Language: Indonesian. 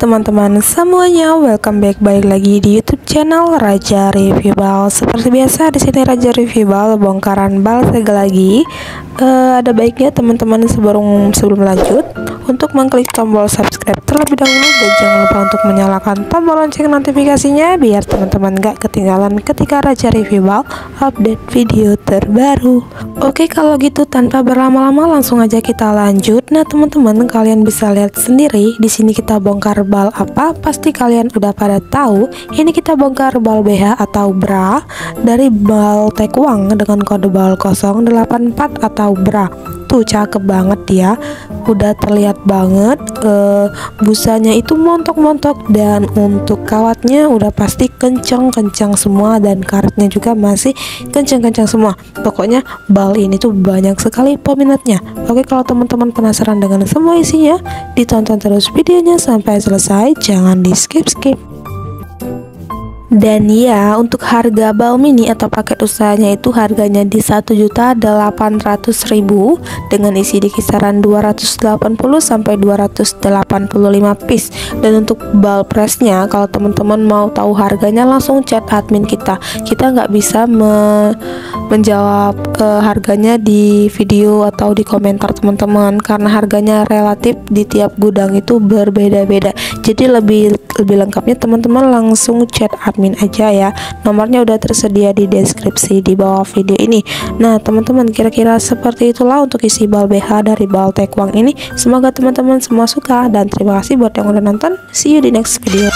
teman-teman semuanya, welcome back balik lagi di YouTube channel Raja Review Bal. Seperti biasa di sini Raja Review Bal bongkaran bal segala lagi. Ada baiknya teman-teman sebelum lanjut untuk mengklik tombol subscribe terlebih dahulu dan jangan lupa untuk menyalakan tombol lonceng notifikasinya biar teman-teman gak ketinggalan ketika Raja Review Bal update video terbaru. Oke, kalau gitu tanpa berlama-lama langsung aja kita lanjut. Nah teman-teman, kalian bisa lihat sendiri di sini kita bongkar bal apa. Pasti kalian udah pada tahu. Ini kita bongkar bal BH atau bra dari bal Taekwang dengan kode bal 084 atau bra. Tuh cakep banget ya, udah terlihat banget busanya itu montok-montok, dan untuk kawatnya udah pasti kencang-kencang semua, dan karetnya juga masih kencang-kencang semua. Pokoknya bal ini tuh banyak sekali peminatnya. Oke, kalau teman-teman penasaran dengan semua isinya, ditonton terus videonya sampai selesai, jangan di skip-skip. Dan ya, untuk harga bal mini atau paket usahanya itu harganya di 1.800.000 dengan isi di kisaran 280 sampai 285 piece. Dan untuk bal pressnya, kalau teman-teman mau tahu harganya langsung chat admin kita. Kita nggak bisa menjawab harganya di video atau di komentar teman-teman, karena harganya relatif di tiap gudang itu berbeda-beda. Jadi lebih lengkapnya teman-teman langsung chat admin aja ya. Nomornya udah tersedia di deskripsi di bawah video ini. Nah teman-teman, kira-kira seperti itulah untuk isi bal BH dari bal Taekwang ini. Semoga teman-teman semua suka, dan terima kasih buat yang udah nonton. See you di next video.